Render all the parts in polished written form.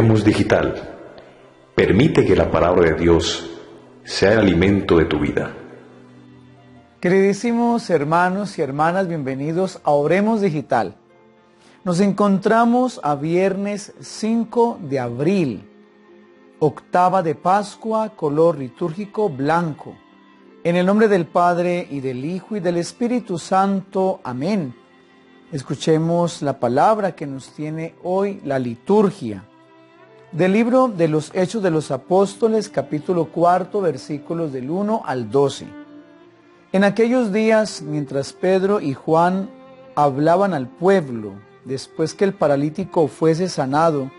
Oremos Digital. Permite que la palabra de Dios sea el alimento de tu vida. Queridísimos hermanos y hermanas, bienvenidos a Oremos Digital. Nos encontramos a viernes 5 de abril, octava de Pascua, color litúrgico blanco. En el nombre del Padre, y del Hijo, y del Espíritu Santo. Amén. Escuchemos la palabra que nos tiene hoy la liturgia. Del libro de los Hechos de los Apóstoles, capítulo 4, versículos del 1 al 12. En aquellos días, mientras Pedro y Juan hablaban al pueblo, después que el paralítico fuese sanado,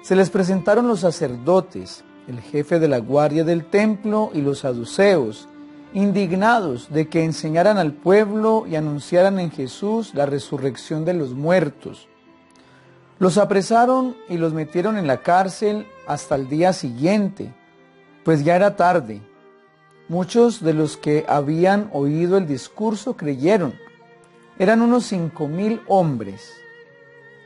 se les presentaron los sacerdotes, el jefe de la guardia del templo y los saduceos, indignados de que enseñaran al pueblo y anunciaran en Jesús la resurrección de los muertos. Los apresaron y los metieron en la cárcel hasta el día siguiente, pues ya era tarde. Muchos de los que habían oído el discurso creyeron. Eran unos 5,000 hombres.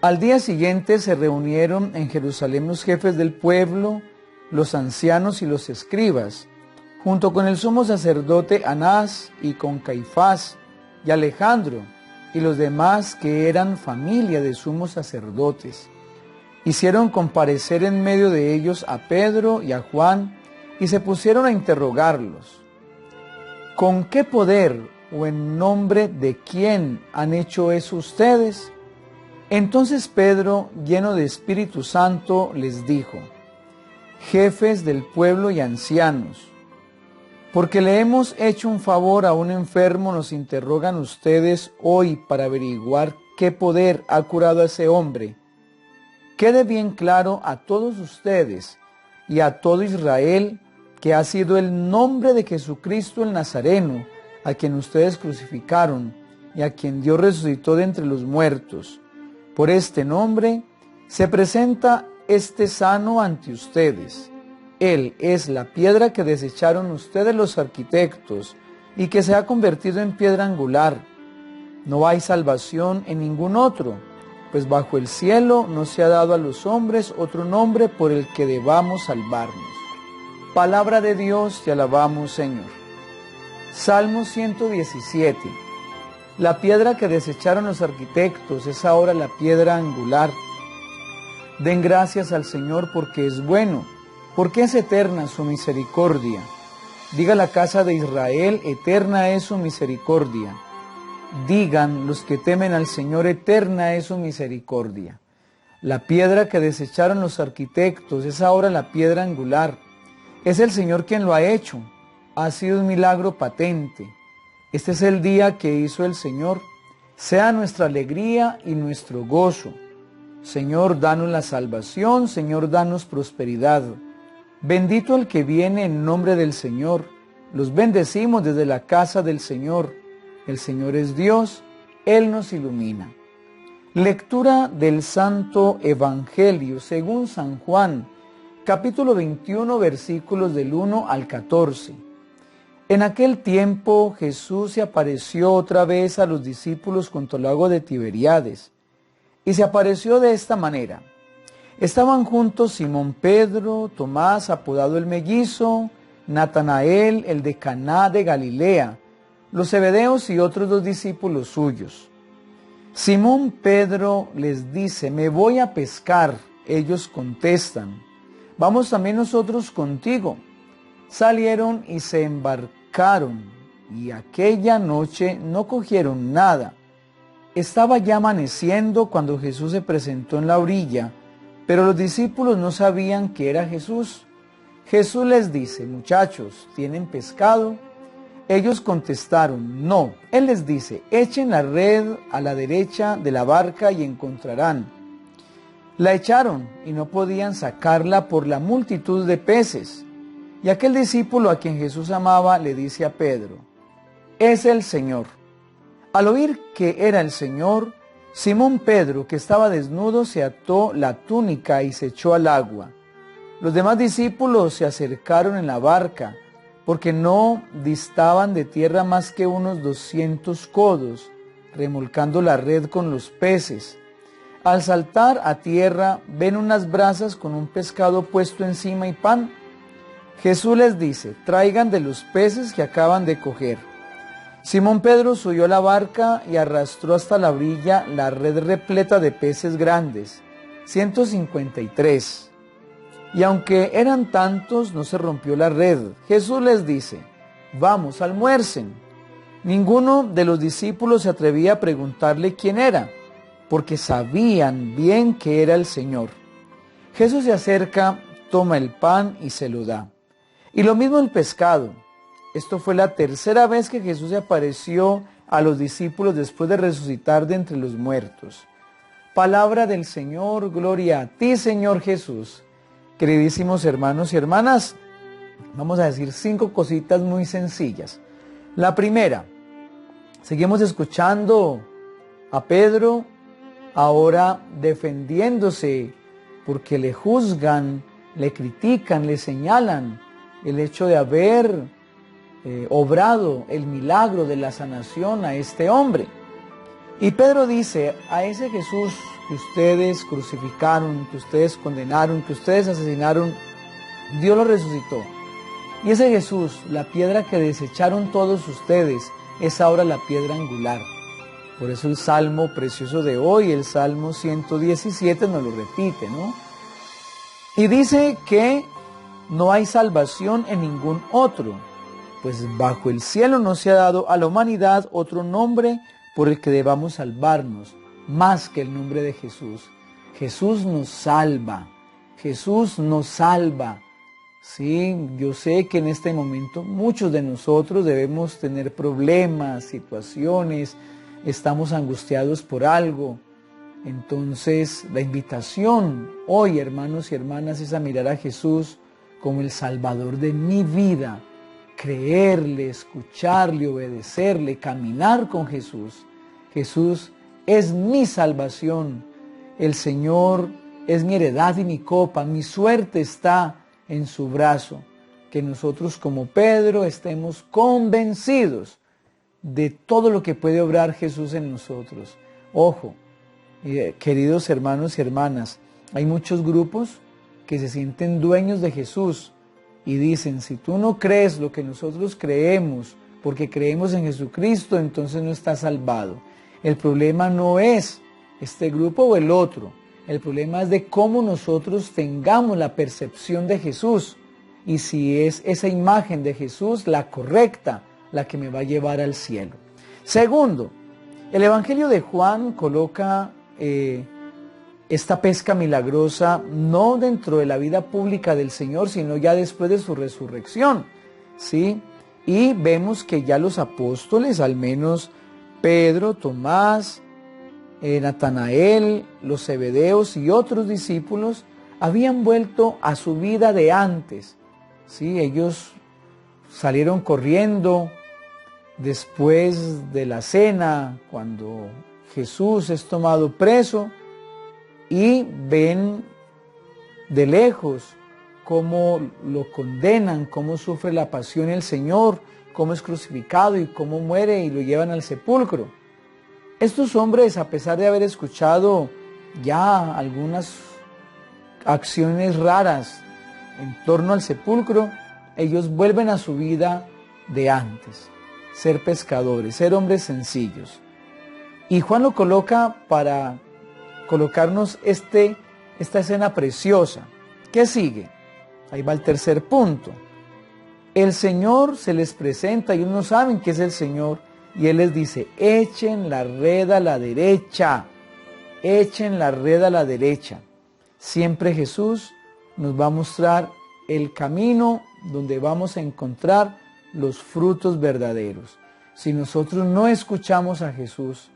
Al día siguiente se reunieron en Jerusalén los jefes del pueblo, los ancianos y los escribas, junto con el sumo sacerdote Anás y con Caifás y Alejandro y los demás que eran familia de sumos sacerdotes. Hicieron comparecer en medio de ellos a Pedro y a Juan y se pusieron a interrogarlos. ¿Con qué poder o en nombre de quién han hecho eso ustedes? Entonces Pedro, lleno de Espíritu Santo, les dijo: jefes del pueblo y ancianos, porque le hemos hecho un favor a un enfermo, nos interrogan ustedes hoy para averiguar qué poder ha curado a ese hombre. Quede bien claro a todos ustedes y a todo Israel que ha sido el nombre de Jesucristo el Nazareno, a quien ustedes crucificaron y a quien Dios resucitó de entre los muertos. Por este nombre se presenta este sano ante ustedes. Él es la piedra que desecharon ustedes los arquitectos y que se ha convertido en piedra angular. No hay salvación en ningún otro, pues bajo el cielo no se ha dado a los hombres otro nombre por el que debamos salvarnos. Palabra de Dios, te alabamos, Señor. Salmo 117. La piedra que desecharon los arquitectos es ahora la piedra angular. Den gracias al Señor porque es bueno, porque es eterna su misericordia. Diga la casa de Israel, eterna es su misericordia. Digan los que temen al Señor, eterna es su misericordia. La piedra que desecharon los arquitectos es ahora la piedra angular. Es el Señor quien lo ha hecho. Ha sido un milagro patente. Este es el día que hizo el Señor. Sea nuestra alegría y nuestro gozo. Señor, danos la salvación. Señor, danos prosperidad. Bendito el que viene en nombre del Señor. Los bendecimos desde la casa del Señor. El Señor es Dios, Él nos ilumina. Lectura del Santo Evangelio según San Juan, capítulo 21, versículos del 1 al 14. En aquel tiempo Jesús se apareció otra vez a los discípulos junto al lago de Tiberíades, y se apareció de esta manera. Estaban juntos Simón Pedro, Tomás, apodado el Mellizo, Natanael, el de Caná de Galilea, los Zebedeos y otros 2 discípulos suyos. Simón Pedro les dice: me voy a pescar. Ellos contestan: vamos también nosotros contigo. Salieron y se embarcaron, y aquella noche no cogieron nada. Estaba ya amaneciendo cuando Jesús se presentó en la orilla, pero los discípulos no sabían que era Jesús. Jesús les dice: muchachos, ¿tienen pescado? Ellos contestaron: no. Él les dice: echen la red a la derecha de la barca y encontrarán. La echaron y no podían sacarla por la multitud de peces. Y aquel discípulo a quien Jesús amaba le dice a Pedro: es el Señor. Al oír que era el Señor, Simón Pedro, que estaba desnudo, se ató la túnica y se echó al agua. Los demás discípulos se acercaron en la barca, porque no distaban de tierra más que unos 200 codos, remolcando la red con los peces. Al saltar a tierra, ven unas brasas con un pescado puesto encima y pan. Jesús les dice, traigan de los peces que acaban de coger. Simón Pedro subió a la barca y arrastró hasta la orilla la red repleta de peces grandes, 153. Y aunque eran tantos, no se rompió la red. Jesús les dice, vamos, almuercen. Ninguno de los discípulos se atrevía a preguntarle quién era, porque sabían bien que era el Señor. Jesús se acerca, toma el pan y se lo da. Y lo mismo el pescado. Esto fue la tercera vez que Jesús se apareció a los discípulos después de resucitar de entre los muertos. Palabra del Señor, gloria a ti, Señor Jesús. Queridísimos hermanos y hermanas, vamos a decir 5 cositas muy sencillas. La primera, seguimos escuchando a Pedro ahora defendiéndose porque le juzgan, le critican, le señalan el hecho de haber obrado el milagro de la sanación a este hombre. Y Pedro dice, a ese Jesús que ustedes crucificaron, que ustedes condenaron, que ustedes asesinaron, Dios lo resucitó. Y ese Jesús, la piedra que desecharon todos ustedes, es ahora la piedra angular. Por eso el salmo precioso de hoy, el Salmo 117, nos lo repite, ¿no? Y dice que no hay salvación en ningún otro, pues bajo el cielo no se ha dado a la humanidad otro nombre por el que debamos salvarnos, más que el nombre de Jesús. Jesús nos salva, Jesús nos salva. Sí, yo sé que en este momento muchos de nosotros debemos tener problemas, situaciones, estamos angustiados por algo. Entonces la invitación hoy, hermanos y hermanas, es a mirar a Jesús como el Salvador de mi vida, creerle, escucharle, obedecerle, caminar con Jesús. Jesús es mi salvación, el Señor es mi heredad y mi copa, mi suerte está en su brazo. Que nosotros como Pedro estemos convencidos de todo lo que puede obrar Jesús en nosotros. Ojo, queridos hermanos y hermanas, hay muchos grupos que se sienten dueños de Jesús y dicen, si tú no crees lo que nosotros creemos, porque creemos en Jesucristo, entonces no estás salvado. El problema no es este grupo o el otro. El problema es de cómo nosotros tengamos la percepción de Jesús y si es esa imagen de Jesús la correcta, la que me va a llevar al cielo. Segundo, el Evangelio de Juan coloca esta pesca milagrosa no dentro de la vida pública del Señor, sino ya después de su resurrección, ¿sí? Y vemos que ya los apóstoles, al menos Pedro, Tomás, Natanael, los Zebedeos y otros discípulos, habían vuelto a su vida de antes, ¿sí? Ellos salieron corriendo después de la cena, cuando Jesús es tomado preso, y ven de lejos cómo lo condenan, cómo sufre la pasión el Señor, cómo es crucificado y cómo muere y lo llevan al sepulcro. Estos hombres, a pesar de haber escuchado ya algunas acciones raras en torno al sepulcro, ellos vuelven a su vida de antes, ser pescadores, ser hombres sencillos. Y Juan lo coloca para colocarnos esta escena preciosa. ¿Qué sigue? Ahí va el tercer punto. El Señor se les presenta y unos saben que es el Señor y Él les dice, echen la red a la derecha, echen la red a la derecha. Siempre Jesús nos va a mostrar el camino donde vamos a encontrar los frutos verdaderos. Si nosotros no escuchamos a Jesús,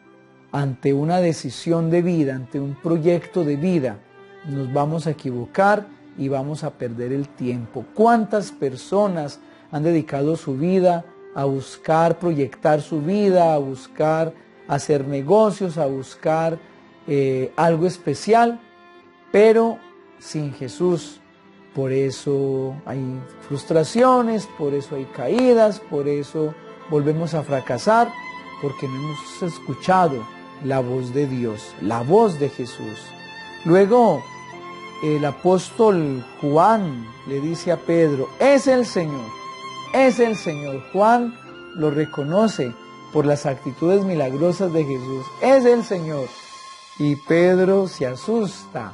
ante una decisión de vida, ante un proyecto de vida, nos vamos a equivocar y vamos a perder el tiempo. ¿Cuántas personas han dedicado su vida a buscar proyectar su vida, a buscar hacer negocios, a buscar algo especial, pero sin Jesús? Por eso hay frustraciones, por eso hay caídas, por eso volvemos a fracasar, porque no hemos escuchado la voz de Dios, la voz de Jesús. Luego el apóstol Juan le dice a Pedro, es el Señor, es el Señor. Juan lo reconoce por las actitudes milagrosas de Jesús, es el Señor. Y Pedro se asusta.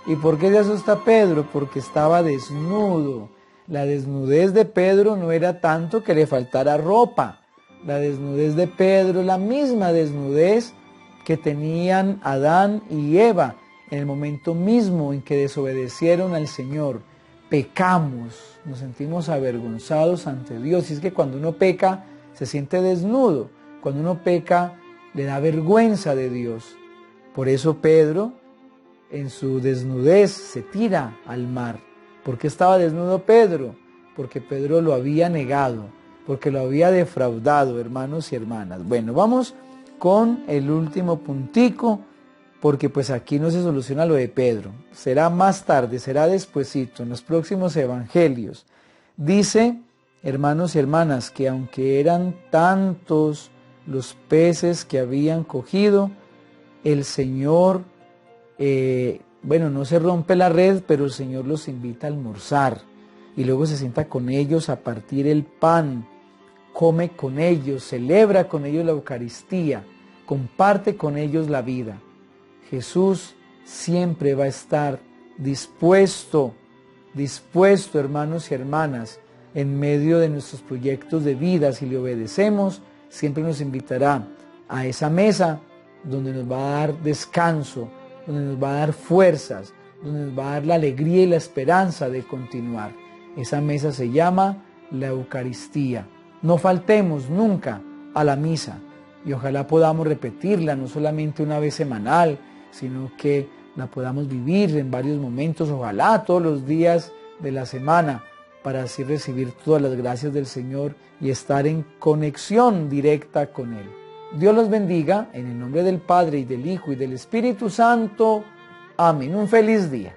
¿Y por qué se asusta Pedro? Porque estaba desnudo. La desnudez de Pedro no era tanto que le faltara ropa. La desnudez de Pedro es la misma desnudez que tenían Adán y Eva en el momento mismo en que desobedecieron al Señor. Pecamos, nos sentimos avergonzados ante Dios. Y es que cuando uno peca se siente desnudo. Cuando uno peca le da vergüenza de Dios. Por eso Pedro en su desnudez se tira al mar. ¿Por qué estaba desnudo Pedro? Porque Pedro lo había negado, porque lo había defraudado, hermanos y hermanas. Bueno, vamos con el último puntico, porque pues aquí no se soluciona lo de Pedro. Será más tarde, será despuesito, en los próximos evangelios. Dice, hermanos y hermanas, que aunque eran tantos los peces que habían cogido, el Señor, no se rompe la red, pero el Señor los invita a almorzar. Y luego se sienta con ellos a partir el pan, come con ellos, celebra con ellos la Eucaristía, comparte con ellos la vida. Jesús siempre va a estar dispuesto, hermanos y hermanas, en medio de nuestros proyectos de vida. Si le obedecemos, siempre nos invitará a esa mesa donde nos va a dar descanso, donde nos va a dar fuerzas, donde nos va a dar la alegría y la esperanza de continuar. Esa mesa se llama la Eucaristía. No faltemos nunca a la misa y ojalá podamos repetirla no solamente una vez semanal, sino que la podamos vivir en varios momentos, ojalá todos los días de la semana, para así recibir todas las gracias del Señor y estar en conexión directa con Él. Dios los bendiga en el nombre del Padre y del Hijo y del Espíritu Santo. Amén. Un feliz día.